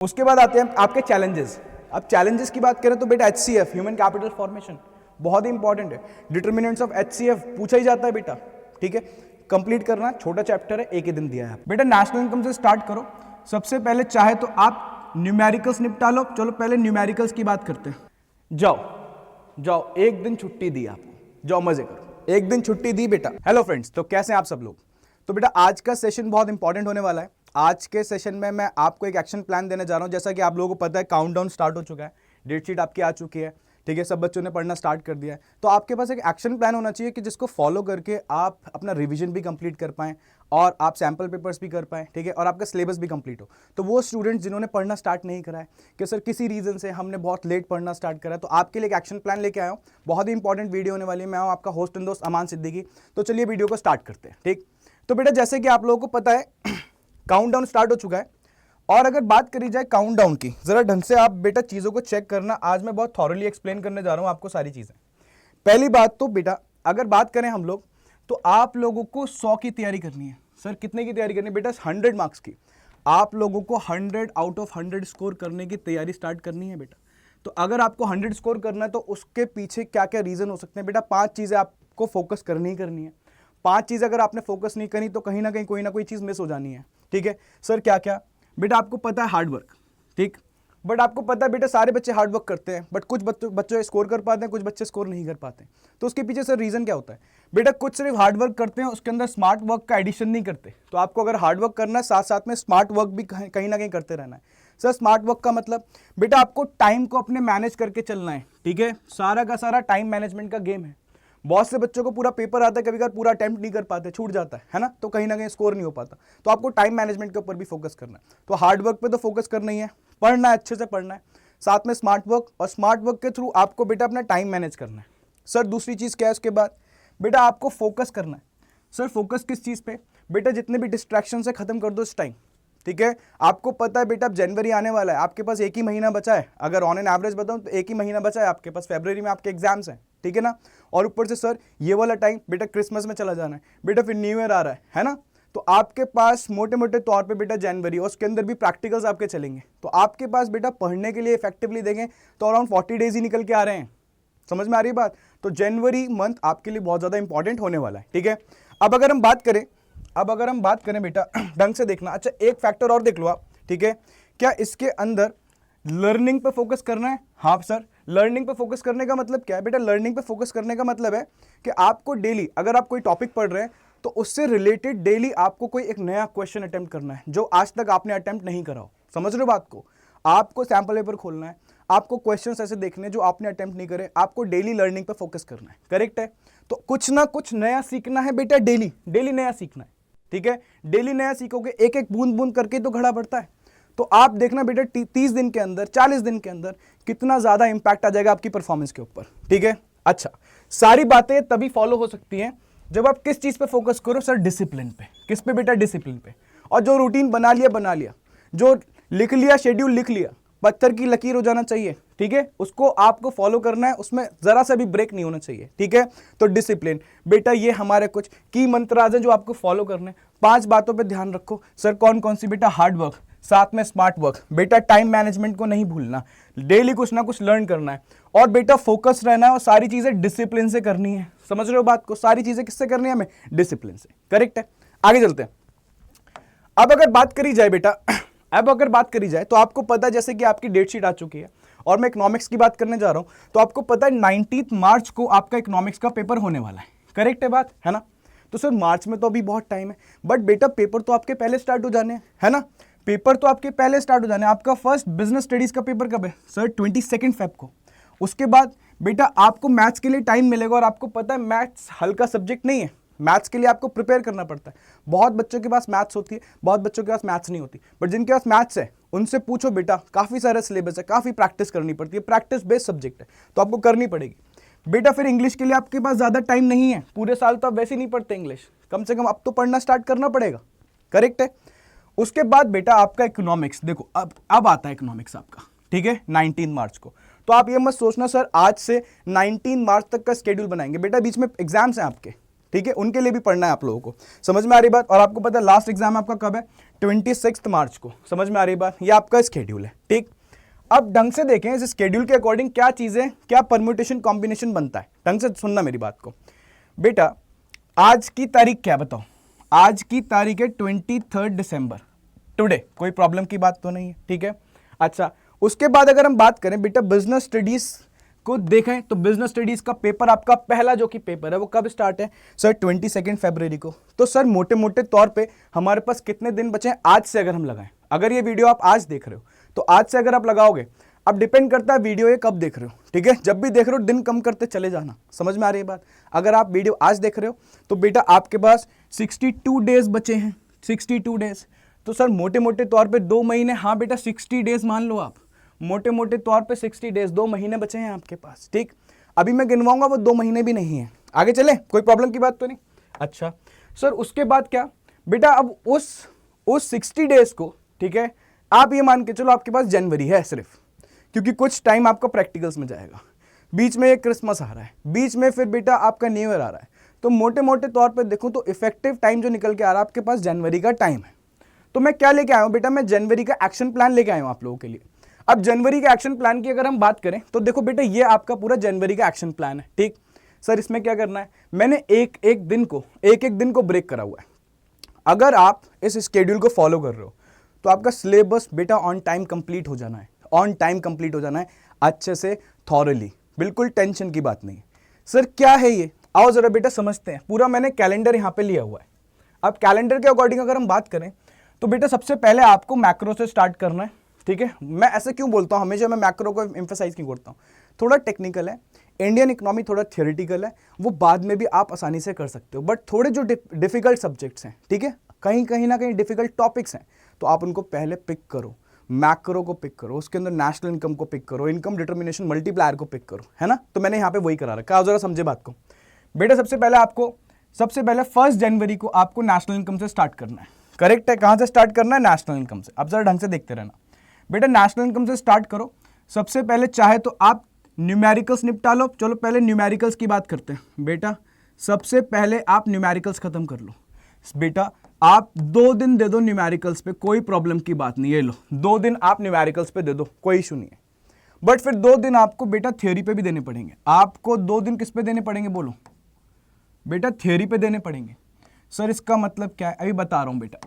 उसके बाद आते हैं आपके चैलेंजेस। अब चैलेंजेस की बात करें तो बेटा HCF ह्यूमन कैपिटल फॉर्मेशन बहुत ही इंपॉर्टेंट है। डिटर्मिनेंट्स ऑफ HCF पूछा ही जाता है बेटा, ठीक है। कंप्लीट करना, छोटा चैप्टर है, एक ही दिन दिया है बेटा। नेशनल इनकम से स्टार्ट करो। सबसे पहले चाहे तो आप न्यूमेरिकल्स निपटा लो। चलो पहले न्यूमेरिकल्स की बात करते हैं। जाओ जाओ, एक दिन छुट्टी दी आपको, जाओ मजे करो, एक दिन छुट्टी दी बेटा। हेलो फ्रेंड्स, तो कैसे हैं आप सब लोग? तो बेटा आज का सेशन बहुत इंपॉर्टेंट होने वाला है। आज के सेशन में मैं आपको एक एक्शन प्लान देने जा रहा हूं। जैसा कि आप लोगों को पता है, काउंटडाउन स्टार्ट हो चुका है, डेट शीट आपकी आ चुकी है, ठीक है। सब बच्चों ने पढ़ना स्टार्ट कर दिया है। तो आपके पास एक एक्शन प्लान होना चाहिए कि जिसको फॉलो करके आप अपना रिवीजन भी कंप्लीट कर पाएं और आप सैम्पल पेपर्स भी कर पाएं, ठीक है, और आपका सिलेबस भी कंप्लीट हो। तो वो स्टूडेंट्स जिन्होंने पढ़ना स्टार्ट नहीं करा है कि सर किसी रीजन से हमने बहुत लेट पढ़ना स्टार्ट करा है, तो आपके लिए एक एक्शन प्लान लेके आया हूँ। बहुत ही इंपॉर्टेंट वीडियो होने वाली है। मैं हूँ आपका होस्ट एंड दोस्त अमान सिद्दीकी। तो चलिए वीडियो को स्टार्ट करते हैं, ठीक। तो बेटा जैसे कि आप लोगों को पता है काउंटडाउन स्टार्ट हो चुका है। और अगर बात करी जाए काउंटडाउन की, जरा ढंग से आप बेटा चीजों को चेक करना। आज मैं बहुत थॉरली एक्सप्लेन करने जा रहा हूं आपको सारी चीजें। पहली बात तो बेटा अगर बात करें हम लोग, तो आप लोगों को 100 की तैयारी करनी है। सर कितने की तैयारी करनी है बेटा? 100 मार्क्स की। आप लोगों को 100 आउट ऑफ 100 स्कोर करने की तैयारी स्टार्ट करनी है बेटा। तो अगर आपको 100 स्कोर करना है तो उसके पीछे क्या क्या रीजन हो सकते हैं बेटा? 5 चीजें आपको फोकस करनी ही करनी है। 5 चीजें अगर आपने फोकस नहीं करी तो कहीं ना कहीं कोई ना कोई चीज मिस हो जानी है, ठीक है। सर क्या क्या? बेटा आपको पता है हार्डवर्क, ठीक। बट आपको पता है बेटा सारे बच्चे हार्डवर्क करते हैं, बट कुछ बच्चे स्कोर कर पाते हैं, कुछ बच्चे स्कोर नहीं कर पाते। तो उसके पीछे सर रीजन क्या होता है? बेटा कुछ सिर्फ हार्डवर्क करते हैं, उसके अंदर स्मार्ट वर्क का एडिशन नहीं करते। तो आपको अगर हार्डवर्क करना है, साथ साथ में स्मार्ट वर्क भी कहीं ना कहीं करते रहना है। सर स्मार्ट वर्क का मतलब बेटा आपको टाइम को अपने मैनेज करके चलना है, ठीक है। सारा का सारा टाइम मैनेजमेंट का गेम है। बहुत से बच्चों को पूरा पेपर आता है, कभी कभार पूरा अटेम्प्ट नहीं कर पाते, छूट जाता है ना, तो कहीं ना कहीं स्कोर नहीं हो पाता। तो आपको टाइम मैनेजमेंट के ऊपर भी फोकस करना है। तो हार्ड वर्क पे तो फोकस करना ही है, पढ़ना है, अच्छे से पढ़ना है, साथ में स्मार्ट वर्क, और स्मार्ट वर्क के थ्रू आपको बेटा अपना टाइम मैनेज करना है। सर दूसरी चीज़ क्या है उसके बाद? बेटा आपको फोकस करना है। सर फोकस किस चीज़ पे? बेटा जितने भी डिस्ट्रैक्शन से खत्म कर दो इस टाइम, ठीक है। आपको पता है बेटा अब जनवरी आने वाला है, आपके पास एक ही महीना बचा है। अगर ऑन एन एवरेज बताऊं तो एक ही महीना बचा है आपके पास। फरवरी में आपके एग्जाम्स हैं, ठीक है ना। और ऊपर से सर ये वाला टाइम बेटा क्रिसमस में चला जाना है बेटा, फिर न्यू ईयर आ रहा है ना। तो आपके पास मोटे मोटे तौर पे बेटा जनवरी, और उसके अंदर भी प्रैक्टिकल्स आपके चलेंगे। तो आपके पास बेटा पढ़ने के लिए इफेक्टिवली देखें तो अराउंड 40 डेज ही निकल के आ रहे हैं। समझ में आ रही है बात? तो जनवरी मंथ आपके लिए बहुत ज़्यादा इंपॉर्टेंट होने वाला है, ठीक है। अब अगर हम बात करें बेटा ढंग से देखना। अच्छा एक फैक्टर और देख लो आप, ठीक है। क्या इसके अंदर लर्निंग पे फोकस करना है? हाँ सर, लर्निंग पे फोकस करने का मतलब क्या है बेटा? लर्निंग पे फोकस करने का मतलब है कि आपको डेली, अगर आप कोई टॉपिक पढ़ रहे हैं तो उससे रिलेटेड डेली आपको कोई एक नया क्वेश्चन अटेम्प्ट करना है जो आज तक आपने अटेम्प्ट नहीं करा हो। समझ रहे हो बात को? आपको सैंपल पेपर खोलना है, आपको क्वेश्चंस ऐसे देखने जो आपने अटेम्प्ट नहीं करे, आपको डेली लर्निंग पे फोकस करना है, करेक्ट है। तो कुछ ना कुछ नया सीखना है बेटा, डेली डेली नया सीखना है, ठीक है। डेली नया सीखोगे, एक एक बूंद बूंद करके तो घड़ा बढ़ता है। तो आप देखना बेटा 30 दिन के अंदर, 40 दिन के अंदर कितना ज्यादा इंपैक्ट आ जाएगा आपकी परफॉर्मेंस के ऊपर, ठीक है। अच्छा सारी बातें तभी फॉलो हो सकती हैं जब आप किस चीज पे फोकस करो? सर डिसिप्लिन पे। किस पे बेटा? डिसिप्लिन पे। और जो रूटीन बना लिया, जो लिख लिया, शेड्यूल लिख लिया, पत्थर की लकीर हो जाना चाहिए, ठीक है। उसको आपको फॉलो करना है, उसमें जरा सा भी ब्रेक नहीं होना चाहिए, ठीक है। तो डिसिप्लिन बेटा, ये हमारे कुछ की मंत्राज हैं जो आपको फॉलो करने। 5 बातों पे ध्यान रखो। सर कौन कौन सी? बेटा हार्ड वर्क, साथ में स्मार्ट वर्क, बेटा टाइम मैनेजमेंट को नहीं भूलना, डेली कुछ ना कुछ लर्न करना है, और बेटा फोकस रहना है, और सारी चीजें डिसिप्लिन से करनी है। समझ रहे हो बात को? सारी चीजें किससे करनी है? हमें डिसिप्लिन से, करेक्ट है। आगे चलते हैं। अब अगर बात करी जाए बेटा, तो आपको पता है जैसे कि आपकी डेट शीट आ चुकी है, और मैं इकोनॉमिक्स की बात करने जा रहा हूं। तो आपको पता है 19 मार्च को आपका इकोनॉमिक्स का पेपर होने वाला है, करेक्ट है बात, है ना। तो सर मार्च में तो अभी बहुत टाइम है, बट बेटा पेपर तो आपके पहले स्टार्ट हो जाने हैं, है ना। पेपर तो आपके पहले स्टार्ट हो जाने हैं। आपका फर्स्ट बिजनेस स्टडीज का पेपर कब है? सर 22 फेब को। उसके बाद बेटा आपको मैथ्स के लिए टाइम मिलेगा, और आपको पता है मैथ्स हल्का सब्जेक्ट नहीं है। मैथ्स के लिए आपको प्रिपेयर करना पड़ता है। बहुत बच्चों के पास मैथ्स होती है, बहुत बच्चों के पास मैथ्स नहीं होती, बट जिनके पास मैथ्स है उनसे पूछो बेटा, काफ़ी सारा सिलेबस है, काफ़ी प्रैक्टिस करनी पड़ती है, प्रैक्टिस बेस्ड सब्जेक्ट है, तो आपको करनी पड़ेगी बेटा। फिर इंग्लिश के लिए आपके पास ज़्यादा टाइम नहीं है, पूरे साल तो आप वैसे ही नहीं पढ़ते इंग्लिश, कम से कम अब तो पढ़ना स्टार्ट करना पड़ेगा, करेक्ट है। उसके बाद बेटा आपका इकोनॉमिक्स, देखो अब आता है इकोनॉमिक्स आपका, ठीक है, 19 मार्च को। तो आप ये मत सोचना सर आज से 19 मार्च तक का स्केड्यूल बनाएंगे, बेटा बीच में एग्जाम्स हैं आपके, ठीक है, उनके लिए भी पढ़ना है आप लोगों को। समझ में आ रही बात? और आपको पता है लास्ट एग्जाम आपका कब है? 26 मार्च को। समझ में आ रही बात? ये आपका स्केड्यूल है, ठीक। अब ढंग से देखें इस स्केड्यूल के अकॉर्डिंग क्या चीजें, क्या परम्यूटेशन कॉम्बिनेशन बनता है। ढंग से सुनना मेरी बात को बेटा। आज की तारीख क्या बताओ? आज की तारीख है 23 दिसंबर, टुडे। कोई प्रॉब्लम की बात तो नहीं है, ठीक है। अच्छा, उसके बाद अगर हम बात करें बेटा बिजनेस स्टडीज को देखें तो बिजनेस स्टडीज का पेपर आपका पहला जो कि पेपर है वो कब स्टार्ट है सर? 22 फरवरी को। तो सर मोटे मोटे तौर पे हमारे पास कितने दिन बचे हैं आज से अगर हम लगाएं? अगर ये वीडियो आप आज देख रहे हो तो आज से अगर आप लगाओगे, अब डिपेंड करता है वीडियो ये कब देख रहे हो, ठीक है। जब भी देख रहे हो दिन कम करते चले जाना। समझ में आ रही है बात? अगर आप वीडियो आज देख रहे हो तो बेटा आपके पास 62 डेज बचे हैं, 62 डेज। तो सर मोटे मोटे तौर पे 2 महीने, हाँ बेटा 60 डेज मान लो आप, मोटे मोटे तौर पे 60 डेज, 2 महीने बचे हैं आपके पास, ठीक। अभी मैं गिनवाऊंगा वो 2 महीने भी नहीं है। आगे चले, कोई प्रॉब्लम की बात तो नहीं। अच्छा सर उसके बाद क्या बेटा, अब उस 60 डेज को, ठीक है, आप ये मान के चलो आपके पास जनवरी है सिर्फ, क्योंकि कुछ टाइम आपका प्रैक्टिकल्स में जाएगा, बीच में एक क्रिसमस आ रहा है, बीच में फिर बेटा आपका न्यू ईयर आ रहा है। तो मोटे मोटे तौर पे देखूं तो इफेक्टिव टाइम जो निकल के आ रहा है आपके पास जनवरी का टाइम है। तो मैं क्या लेके आया हूं बेटा? मैं जनवरी का एक्शन प्लान लेके आया हूं आप लोगों के लिए। अब जनवरी के एक्शन प्लान की अगर हम बात करें तो देखो बेटा ये आपका पूरा जनवरी का एक्शन प्लान है, ठीक। सर इसमें क्या करना है? मैंने एक एक दिन को ब्रेक करा हुआ है। अगर आप इस स्केड्यूल को फॉलो कर रहे हो तो आपका सिलेबस बेटा ऑन टाइम कंप्लीट हो जाना है, ऑन टाइम कंप्लीट हो जाना है, अच्छे से थॉरली, बिल्कुल टेंशन की बात नहीं। सर क्या है ये? आओ जरा बेटा समझते हैं। पूरा मैंने कैलेंडर यहाँ पे लिया हुआ है। अब कैलेंडर के अकॉर्डिंग अगर हम बात करें तो बेटा सबसे पहले आपको मैक्रो से स्टार्ट करना है, ठीक है। मैं ऐसे क्यों बोलता हूँ हमेशा, मैं मैक्रो को एम्फेसाइज क्यों करता हूँ? थोड़ा टेक्निकल है, इंडियन इकोनॉमी थोड़ा थियोरेटिकल है, वो बाद में भी आप आसानी से कर सकते हो। बट थोड़े जो डिफिकल्ट सब्जेक्ट्स हैं, ठीक है, कहीं ना कहीं डिफिकल्ट टॉपिक्स हैं, तो आप उनको पहले पिक करो, मैक्रो को पिक करो, उसके अंदर नेशनल इनकम को पिक करो, इनकम डिटर्मिनेशन मल्टीप्लायर को पिक करो, है ना। तो मैंने यहाँ पे वही करा रखा है, जरा समझे बात को बेटा। सबसे पहले 1 जनवरी को आपको नेशनल इनकम से स्टार्ट करना है, करेक्ट है। कहाँ से स्टार्ट करना है? नेशनल इनकम से। अब जरा ढंग से देखते रहना बेटा, नेशनल इनकम से स्टार्ट करो। सबसे पहले चाहे तो आप न्यूमेरिकल्स निपटा लो। चलो पहले न्यूमेरिकल्स की बात करते हैं बेटा। सबसे पहले आप न्यूमेरिकल्स खत्म कर लो बेटा। आप 2 दिन दे दो न्यूमेरिकल्स पे, कोई प्रॉब्लम की बात नहीं। ये लो 2 दिन आप न्यूमेरिकल्स पे दे दो, कोई इशू नहीं है। बट फिर 2 दिन आपको बेटा थ्योरी पे भी देने पड़ेंगे। आपको 2 दिन किस पे देने पड़ेंगे बोलो बेटा? थ्योरी पे देने पड़ेंगे। सर इसका मतलब क्या है? अभी बता रहा हूं बेटा।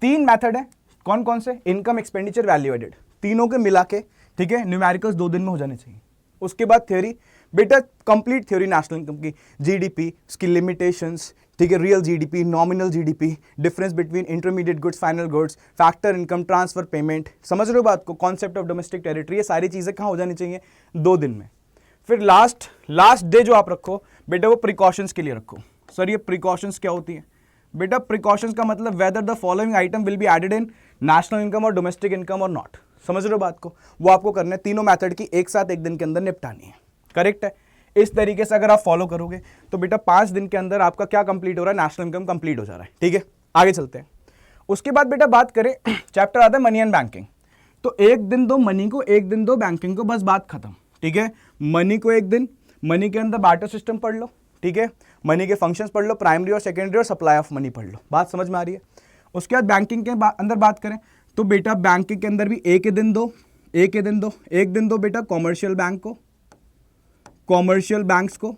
3 मेथड है, कौन कौन से? इनकम, एक्सपेंडिचर, वैल्यू एडेड, तीनों के मिला के, ठीक है, न्यूमेरिकल्स 2 दिन में हो जाने चाहिए। उसके बाद थ्योरी बेटा, कंप्लीट थ्योरी नेशनल इनकम की, जीडीपी, उसकी लिमिटेशंस, ठीक है, real GDP, nominal GDP, difference between intermediate goods, final goods, factor income, transfer payment, समझ रहे हो बात को, कॉन्सेप्ट ऑफ डोमेस्टिक टेरिटरी, ये सारी चीजें कहाँ हो जानी चाहिए? 2 दिन में। फिर लास्ट डे जो आप रखो बेटा वो प्रिकॉशंस के लिए रखो। सर ये प्रिकॉशंस क्या होती है बेटा? प्रिकॉशंस का मतलब whether the following item will be added in national income और डोमेस्टिक इनकम और नॉट। समझ रहे हो बात को? वो आपको करना है, तीनों मेथड की एक साथ 1 दिन के अंदर निपटानी है, करेक्ट है। इस तरीके से अगर आप फॉलो करोगे तो बेटा 5 दिन के अंदर आपका क्या कंप्लीट हो रहा है? नेशनल इनकम कंप्लीट हो जा रहा है, ठीक है। आगे चलते हैं। उसके बाद बेटा बात करें, चैप्टर आता है मनी एंड बैंकिंग। तो 1 दिन दो मनी को, 1 दिन दो बैंकिंग को, बस बात खत्म, ठीक है। मनी को 1 दिन, मनी के अंदर बार्टर सिस्टम पढ़ लो, ठीक है, मनी के फंक्शंस पढ़ लो, प्राइमरी और सेकेंडरी और सप्लाई ऑफ मनी पढ़ लो। बात समझ में आ रही है? उसके बाद बैंकिंग के अंदर बात करें तो बेटा बैंकिंग के अंदर भी 1 दिन दो, 1 दिन दो बेटा कॉमर्शियल बैंक को, कॉमर्शियल बैंक्स को,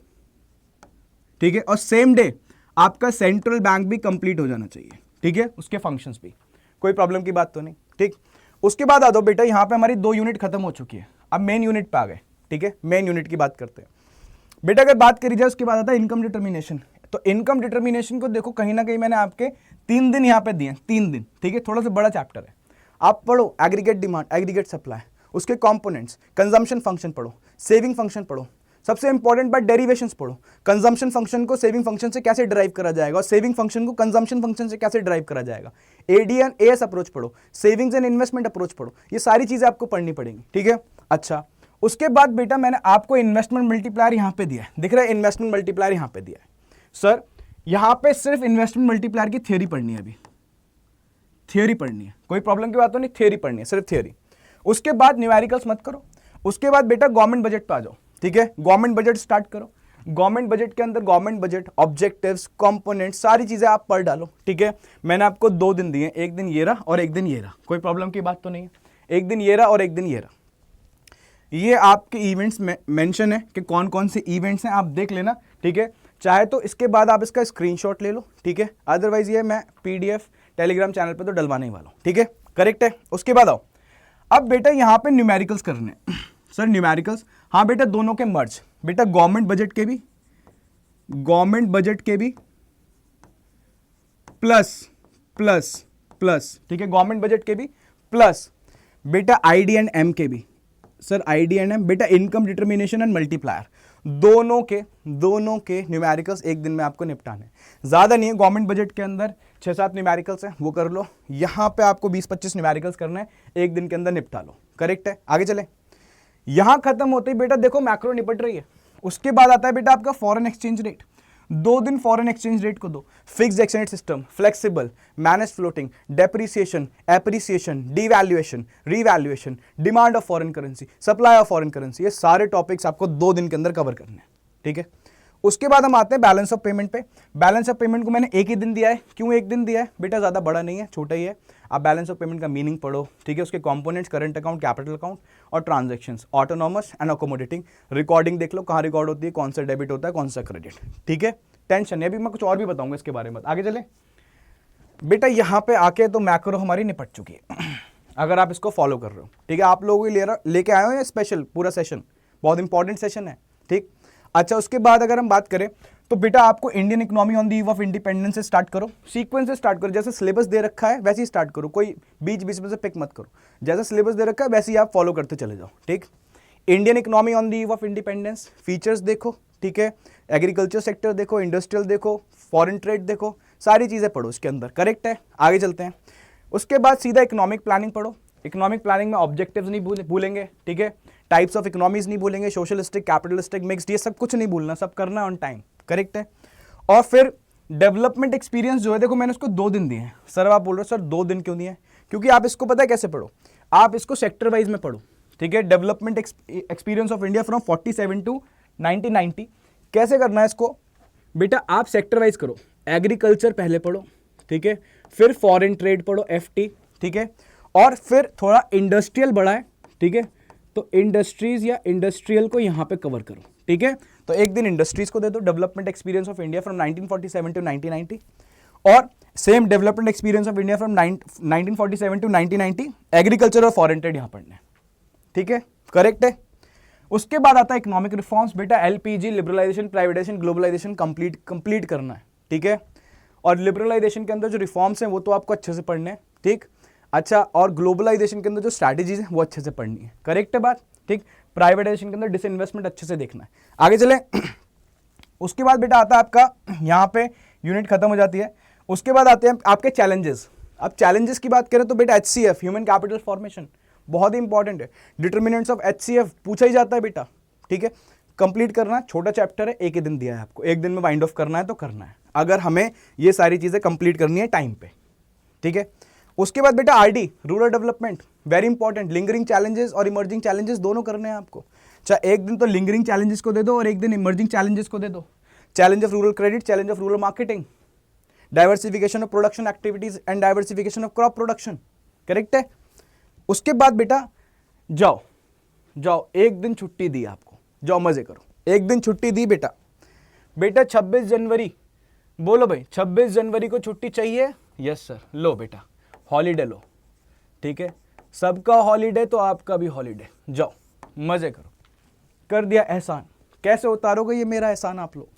ठीक है। और सेम डे आपका सेंट्रल बैंक भी कंप्लीट हो जाना चाहिए, ठीक है, उसके फंक्शंस भी, कोई प्रॉब्लम की बात तो नहीं, ठीक। उसके बाद आ दो बेटा, यहां पे हमारी 2 यूनिट खत्म हो चुकी है, अब मेन यूनिट पे आ गए, ठीक है। मेन यूनिट की बात करते हैं बेटा। अगर बात करी जाए उसके बाद आता है इनकम डिटर्मिनेशन। तो इनकम डिटर्मिनेशन को देखो कहीं ना कहीं मैंने आपके 3 दिन यहां पे दिए, 3 दिन, ठीक है। थोड़ा सा बड़ा चैप्टर है, आप पढ़ो एग्रीगेट डिमांड, एग्रीगेट सप्लाई, उसके कंपोनेंट्स, कंजम्पशन फंक्शन पढ़ो, सेविंग फंक्शन पढ़ो, सबसे इंपॉर्टेंट बात डेरिवेशंस पढ़ो। कंजम्पशन फंक्शन को सेविंग फंक्शन से कैसे ड्राइव करा जाएगा और सेविंग फंक्शन को कंजम्पशन फंक्शन से कैसे ड्राइव करा जाएगा। एडीएन एएस अप्रोच पढ़ो, सेविंग्स एंड इन्वेस्टमेंट अप्रोच पढ़ो, ये सारी चीजें आपको पढ़नी पड़ेंगी, ठीक है। अच्छा, उसके बाद बेटा मैंने आपको इन्वेस्टमेंट मल्टीप्लायर यहां पे दिया है, दिख रहा है इन्वेस्टमेंट मल्टीप्लायर यहां पे दिया है। सर यहां पे सिर्फ इन्वेस्टमेंट मल्टीप्लायर की थ्योरी पढ़नी है, अभी थ्योरी पढ़नी है, कोई प्रॉब्लम की बात तो नहीं, थ्योरी पढ़नी है, सिर्फ थ्योरी। उसके बाद न्यूमेरिकल्स मत करो। उसके बाद बेटा गवर्नमेंट बजट पे आ जाओ, ठीक है। गवर्नमेंट बजट स्टार्ट करो। गवर्नमेंट बजट के अंदर गवर्नमेंट बजट, ऑब्जेक्टिव्स, कंपोनेंट, सारी चीजें आप पढ़ डालो, ठीक है। मैंने आपको 2 दिन दिए, एक दिन ये रहा और एक दिन ये रहा, कोई प्रॉब्लम की बात तो नहीं है। एक दिन ये रहा और एक दिन ये रहा। ये आपके इवेंट्स में मेंशन है कि कौन कौन से इवेंट्स हैं, आप देख लेना, ठीक है। चाहे तो इसके बाद आप इसका स्क्रीनशॉट ले लो, ठीक है। अदरवाइज ये मैं पीडीएफ टेलीग्राम चैनल पे तो डलवाने ही वाला हूँ, ठीक है। करेक्ट है। उसके बाद आओ, अब बेटा यहाँ पे न्यूमेरिकल्स करने सर न्यूमेरिकल्स, हाँ बेटा दोनों के मर्ज, बेटा गवर्नमेंट बजट के भी प्लस प्लस प्लस, ठीक है। गवर्नमेंट बजट के भी प्लस बेटा IDM के भी, सर IDM बेटा इनकम डिटर्मिनेशन एंड मल्टीप्लायर, दोनों के न्यूमेरिकल्स एक दिन में आपको निपटाने, ज्यादा नहीं है। गवर्नमेंट बजट के अंदर 6-7 न्यूमेरिकल्स हैं, वो कर लो। यहां पे आपको 20-25 न्यूमेरिकल्स करने हैं, एक दिन के अंदर निपटा लो। करेक्ट है। आगे चले, यहां खत्म होते ही बेटा देखो मैक्रो निपट रही है। उसके बाद आता है बेटा आपका फॉरेन एक्सचेंज रेट। 2 दिन फॉरेन एक्सचेंज रेट को दो, fixed exchange system, flexible, manage floating, depreciation, appreciation, devaluation, revaluation, demand of foreign currency, supply of foreign currency, ये सारे टॉपिक्स आपको 2 दिन के अंदर कवर करने हैं, ठीक है। उसके बाद हम आते हैं बैलेंस ऑफ पेमेंट पे। बैलेंस ऑफ पेमेंट को मैंने एक ही दिन दिया है, क्यों एक दिन दिया है बेटा, ज्यादा बड़ा नहीं है, छोटा ही है। आप बैलेंस ऑफ पेमेंट का मीनिंग पढ़ो, ठीक है। उसके components, current account, capital account और transactions, autonomous and accommodating, recording देख लो कहाँ रिकॉर्ड होती है, कौन सा डेबिट होता है, कौन सा क्रेडिट, ठीक है। टेंशन नहीं, अभी मैं कुछ और भी बताऊंगा इसके बारे में। आगे चले बेटा, यहां पे आके तो मैक्रो हमारी निपट चुकी है अगर आप इसको फॉलो कर रहे हो, ठीक है। आप लोगों को लेके आए हो ये स्पेशल पूरा सेशन, बहुत इंपॉर्टेंट सेशन है, ठीक। अच्छा, उसके बाद अगर हम बात करें तो बेटा आपको Indian economy on the eve of independence से स्टार्ट करो, सीक्वेंस से स्टार्ट करो। जैसे सिलेबस दे रखा है वैसे ही स्टार्ट करो, कोई बीच बीच में से पिक मत करो। जैसा सिलेबस दे रखा है वैसे ही आप फॉलो करते चले जाओ, ठीक। Indian economy on the eve of independence, features देखो, ठीक है। एग्रीकल्चर सेक्टर देखो, इंडस्ट्रियल देखो, फॉरेन ट्रेड देखो, सारी चीजें पढ़ो इसके अंदर। करेक्ट है। आगे चलते हैं। उसके बाद सीधा इकोनॉमिक प्लानिंग पढ़ो। इकोनॉमिक प्लानिंग में ऑब्जेक्टिव्स नहीं भूलेंगे, ठीक है। टाइप्स ऑफ इकोनॉमीज नहीं भूलेंगे, सोशलिस्टिक, कैपिटलिस्टिक, मिक्स्ड, ये सब कुछ नहीं भूलना, सब करना ऑन टाइम। करेक्ट है। और फिर डेवलपमेंट एक्सपीरियंस जो है, देखो मैंने उसको 2 दिन दिए हैं। सर आप बोल रहे हो सर 2 दिन क्यों दिए? क्योंकि आप इसको पता है कैसे पढ़ो, आप इसको सेक्टर वाइज में पढ़ो, ठीक है। Development experience of India from 47 to 1990, कैसे करना है इसको बेटा, आप सेक्टर वाइज करो। एग्रीकल्चर पहले पढ़ो, ठीक है, फिर फॉरेन ट्रेड पढ़ो, FT, ठीक है, और फिर थोड़ा इंडस्ट्रियल बढ़ा है, ठीक है, तो इंडस्ट्रीज या इंडस्ट्रियल को यहां पे कवर करो, ठीक है। तो एक दिन इंडस्ट्रीज को दे दो, development experience of India from 1947 to 1990, और same development experience of India from 1947 to 1990, agriculture और फॉरेन ट्रेड यहां पढ़ना है, ठीक है। करेक्ट है। उसके बाद आता है इकोनॉमिक रिफॉर्म्स, बेटा LPG, liberalisation, privatisation, globalisation complete करना है, ठीक है। और लिबरलाइजेशन के अंदर जो रिफॉर्म्स हैं वो तो आपको अच्छे से पढ़ने हैं, ठीक। अच्छा, और ग्लोबलाइजेशन के अंदर जो स्ट्रैटेजीज हैं वो अच्छे से पढ़नी है। करेक्ट है बात, ठीक। प्राइवेटाइजेशन के अंदर डिसइन्वेस्टमेंट अच्छे से देखना है। आगे चले। उसके बाद बेटा आता है आपका, यहाँ पे यूनिट खत्म हो जाती है। उसके बाद आते हैं आपके चैलेंजेस। अब चैलेंजेस की बात करें तो बेटा HCF, ह्यूमन कैपिटल फॉर्मेशन, बहुत ही इंपॉर्टेंट है। डिटर्मिनेंट्स ऑफ HCF पूछा ही जाता है बेटा, ठीक है। कंप्लीट करना, छोटा चैप्टर है, एक ही दिन दिया है आपको, एक दिन में वाइंड ऑफ करना है तो करना है, अगर हमें ये सारी चीजें कंप्लीट करनी है टाइम पे, ठीक है। उसके बाद बेटा RD, rural development, very important. Lingering challenges और इमर्जिंग चैलेंजेस दोनों करने हैं आपको। चाहे एक दिन तो लिंगरिंग चैलेंजेस को दे दो और एक दिन इमर्जिंग चैलेंजेस को दे दो। Challenge of rural credit, challenge of rural marketing, diversification of production activities and diversification of crop production. Correct है। उसके बाद बेटा जाओ, एक दिन छुट्टी दी आपको, जाओ मजे करो, एक दिन छुट्टी दी बेटा 26 जनवरी, बोलो भाई 26 जनवरी को छुट्टी चाहिए? यस सर, लो बेटा हॉलीडे लो, ठीक है। सबका हॉलीडे तो आपका भी हॉलीडे, जाओ मजे करो। कर दिया एहसान। कैसे उतारोगे ये मेरा एहसान आप लोग,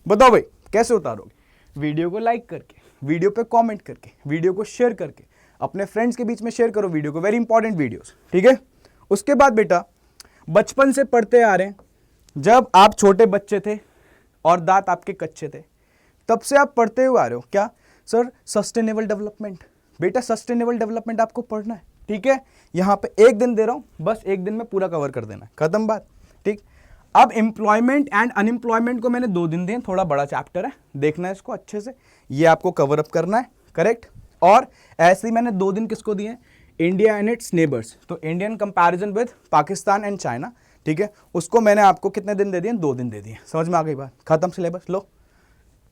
बताओ भाई कैसे उतारोगे? वीडियो को लाइक करके, वीडियो पे कमेंट करके, वीडियो को शेयर करके, अपने फ्रेंड्स के बीच में शेयर करो वीडियो को, वेरी इंपॉर्टेंट वीडियोस, ठीक है। उसके बाद बेटा बचपन से पढ़ते आ रहे हैं, जब आप छोटे बच्चे थे और दांत आपके कच्चे थे तब से आप पढ़ते हुए आ रहे हो। क्या सर? Sustainable development. बेटा सस्टेनेबल डेवलपमेंट आपको पढ़ना है, ठीक है। यहां पे एक दिन दे रहा हूं, बस एक दिन में पूरा कवर कर देना है, खत्म बात, ठीक। अब एम्प्लॉयमेंट एंड अनएम्प्लॉयमेंट को मैंने 2 दिन दिए, थोड़ा बड़ा चैप्टर है, देखना है इसको अच्छे से, ये आपको कवर अप करना है, करेक्ट। और ऐसे ही मैंने 2 दिन किसको दिए? इंडिया एंड इट्स नेबर्स, तो Indian comparison with Pakistan and China, ठीक है, उसको मैंने आपको कितने दिन दे दिए, 2 दिन दे दिए। समझ में आ गई बात, खत्म सिलेबस। लो,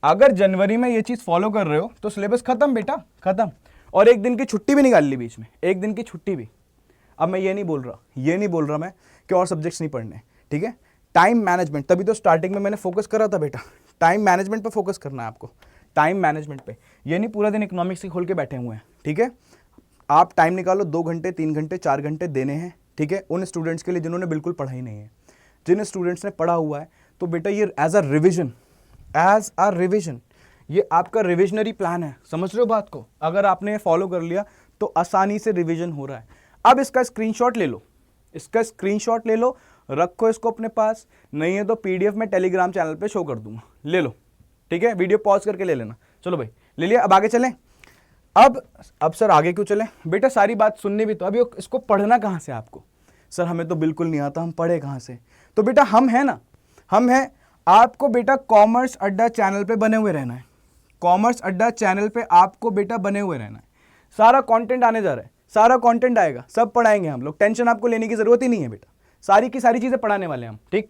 अगर जनवरी में ये चीज फॉलो कर रहे हो तो सिलेबस खत्म बेटा, खत्म। और एक दिन की छुट्टी भी निकाल ली बीच में, एक दिन की छुट्टी भी। अब मैं ये नहीं बोल रहा मैं कि और सब्जेक्ट्स नहीं पढ़ने, ठीक है। टाइम मैनेजमेंट, तभी तो स्टार्टिंग में मैंने फोकस करा था बेटा, टाइम मैनेजमेंट पे फोकस करना है आपको, टाइम मैनेजमेंट पे। ये नहीं पूरा दिन इकोनॉमिक्स ही खोल के बैठे हुए हैं, ठीक है। आप टाइम निकालो, 2 घंटे 3 घंटे 4 घंटे देने हैं, ठीक है, उन स्टूडेंट्स के लिए जिन्होंने बिल्कुल पढ़ा ही नहीं है। जिन स्टूडेंट्स ने पढ़ा हुआ है तो बेटा ये एज अ रिविजन, ये आपका रिविजनरी प्लान है। समझ रहे हो बात को? अगर आपने फॉलो कर लिया तो आसानी से रिविजन हो रहा है। अब इसका स्क्रीनशॉट ले लो, इसका स्क्रीनशॉट ले लो, रखो इसको अपने पास, नहीं है तो पीडीएफ में टेलीग्राम चैनल पे शो कर दूंगा, ले लो, ठीक है। वीडियो पॉज करके ले लेना। चलो भाई, ले लिया, अब आगे चलें। अब सर आगे क्यों चलें बेटा, सारी बात सुननी भी तो, अभी इसको पढ़ना कहाँ से आपको? सर हमें तो बिल्कुल नहीं आता, हम पढ़े कहाँ से? तो बेटा हम हैं ना, हम हैं। आपको बेटा कॉमर्स अड्डा चैनल पे बने हुए रहना है, कॉमर्स अड्डा चैनल पे आपको बेटा बने हुए रहना है। सारा कंटेंट आने जा रहा है, सारा कंटेंट आएगा, सब पढ़ाएंगे हम लोग, टेंशन आपको लेने की जरूरत ही नहीं है बेटा, सारी की सारी चीजें पढ़ाने वाले हैं हम, ठीक।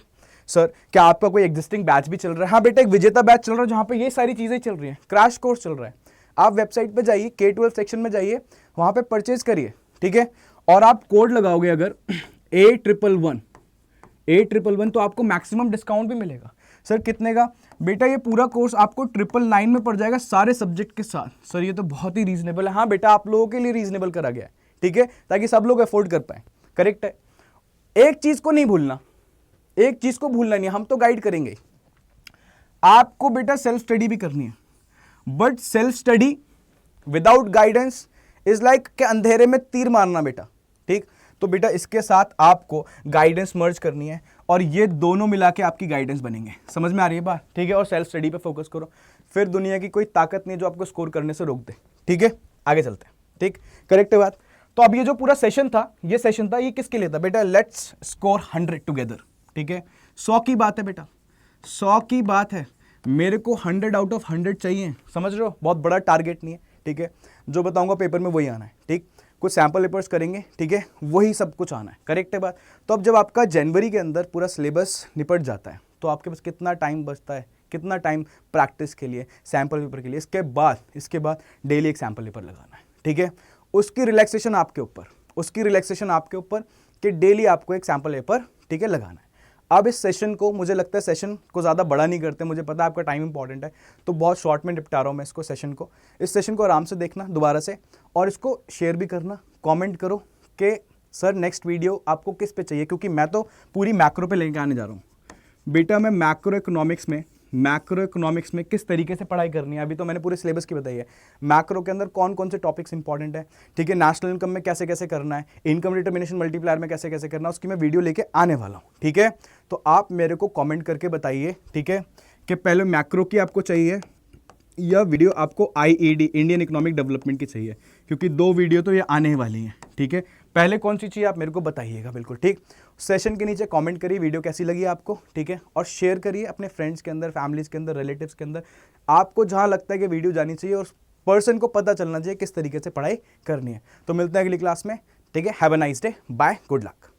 सर क्या आपका कोई एग्जिस्टिंग बैच भी चल रहा है? हाँ बेटा, एक विजेता बैच चल रहा है जहां पे ये सारी चीजें चल रही हैं, क्रैश कोर्स चल रहा है। आप वेबसाइट पे जाइए, K12 सेक्शन में जाइए, वहां पे परचेज करिए, ठीक है। और आप कोड लगाओगे अगर A111 तो आपको मैक्सिमम डिस्काउंट भी मिलेगा। सर कितने का? बेटा ये पूरा कोर्स आपको 999 में पड़ जाएगा सारे सब्जेक्ट के साथ। सर ये तो बहुत ही रीजनेबल है। हाँ बेटा, आप लोगों के लिए रीजनेबल करा गया है, ठीक है, ताकि सब लोग अफोर्ड कर पाए। करेक्ट है। एक चीज को नहीं भूलना, एक चीज को भूलना नहीं, हम तो गाइड करेंगे, आपको बेटा सेल्फ स्टडी भी करनी है, but self study without guidance is like के अंधेरे में तीर मारना बेटा, ठीक। तो बेटा इसके साथ आपको गाइडेंस मर्ज करनी है और ये दोनों मिला के आपकी गाइडेंस बनेंगे। समझ में आ रही है बात, ठीक है। और सेल्फ स्टडी पे फोकस करो, फिर दुनिया की कोई ताकत नहीं जो आपको स्कोर करने से रोक दे, ठीक है। आगे चलते हैं, ठीक, करेक्ट है बात। तो अब ये जो पूरा सेशन था, ये किसके लिए था बेटा? लेट्स स्कोर 100 टुगेदर, ठीक है। 100 की बात है बेटा, 100 की बात है, मेरे को 100 आउट ऑफ 100 चाहिए। समझ रहे हो? बहुत बड़ा टारगेट नहीं है, ठीक है। जो बताऊंगा पेपर में वही आना है, ठीक। कुछ सैंपल पेपर्स करेंगे, ठीक है, वही सब कुछ आना है। करेक्ट है बात। तो अब जब आपका जनवरी के अंदर पूरा सिलेबस निपट जाता है तो आपके पास कितना टाइम बचता है, कितना टाइम प्रैक्टिस के लिए, सैंपल पेपर के लिए। इसके बाद डेली एक सैंपल पेपर लगाना है, ठीक है। उसकी रिलैक्सेशन आपके ऊपर कि डेली आपको एक सैंपल पेपर, ठीक है, लगाना है। अब इस सेशन को, मुझे लगता है सेशन को ज़्यादा बड़ा नहीं करते, मुझे पता है आपका टाइम इंपॉर्टेंट है, तो बहुत शॉर्ट में निपटा रहा हूँ मैं इसको, सेशन को। इस सेशन को आराम से देखना दोबारा से, और इसको शेयर भी करना, कमेंट करो कि सर नेक्स्ट वीडियो आपको किस पे चाहिए, क्योंकि मैं तो पूरी मैक्रो पे लेके आने जा रहा हूँ बेटा। मैं मैक्रो इकोनॉमिक्स में किस तरीके से पढ़ाई करनी है, अभी तो मैंने पूरे सिलेबस की बताई है। मैक्रो के अंदर कौन कौन से टॉपिक्स इंपॉर्टेंट है, ठीक है। नेशनल इनकम में कैसे कैसे करना है, इनकम डिटर्मिनेशन मल्टीप्लायर में कैसे कैसे करना है, उसकी मैं वीडियो लेके आने वाला हूँ, ठीक है। तो आप मेरे को कॉमेंट करके बताइए, ठीक है, कि पहले मैक्रो की आपको चाहिए या वीडियो आपको IED, इंडियन इकोनॉमिक डेवलपमेंट की चाहिए, क्योंकि 2 वीडियो तो ये आने वाली हैं, ठीक है। पहले कौन सी चाहिए आप मेरे को बताइएगा, बिल्कुल, ठीक। सेशन के नीचे कमेंट करिए वीडियो कैसी लगी आपको, ठीक है, और शेयर करिए अपने फ्रेंड्स के अंदर, फैमिलीज के अंदर, रिलेटिव्स के अंदर, आपको जहां लगता है कि वीडियो जानी चाहिए और पर्सन को पता चलना चाहिए किस तरीके से पढ़ाई करनी है। तो मिलते हैं अगली क्लास में, ठीक है। Have a nice day, bye, good luck.